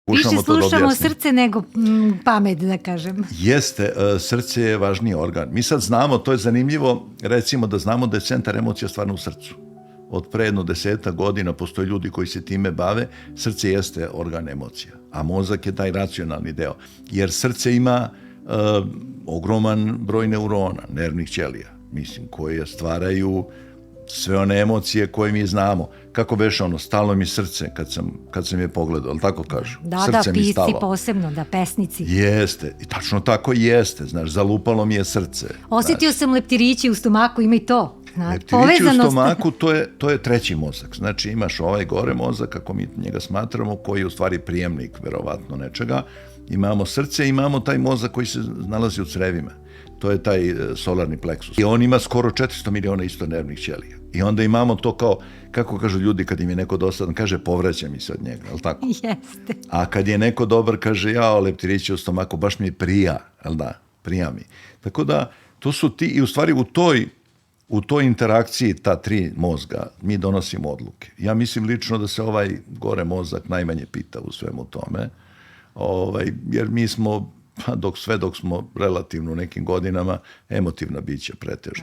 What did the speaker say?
Više slušamo srce nego pamet, da kažem. Jeste, srce je važniji organ. Mi sad znamo, to je zanimljivo, recimo da znamo da je centar emocija stvarno u srcu. Od pre jedno 10 godina postoje ljudi koji se time bave, srce jeste organ emocija, a mozak je taj racionalni deo. Jer srce ima ogroman broj neurona, nervnih ćelija, mislim, koje stvaraju sve one emocije koje mi znamo. Kako beše ono, stalo mi srce kad sam je pogledao, ali tako kažu? Da, pisci posebno, da, pesnici. Jeste, i tačno tako jeste, znaš, zalupalo mi je srce. Osjetio sam leptirići u stomaku, ima i to. Leptirići u stomaku, to je treći mozak. Znači imaš ovaj gore mozak, kako mi njega smatramo, koji je u stvari prijemnik, verovatno nečega. Imamo srce, imamo taj mozak koji se nalazi u crevima. To je taj solarni pleksus. I on ima skoro 400 miliona isto nervnih ćelija. I onda imamo to kao, kako kažu ljudi kad im je neko dosadan, kaže povraća mi se od njega, je li tako? Jeste. A kad je neko dobar, kaže jao, leptirići u stomaku, baš mi prija, jel da, prija mi. Tako da, to su ti, i u stvari u toj interakciji ta tri mozga mi donosimo odluke. Ja mislim lično da se ovaj gore mozak najmanje pita u svemu tome, jer mi smo, dok smo relativno u nekim godinama, emotivna bića pretežno.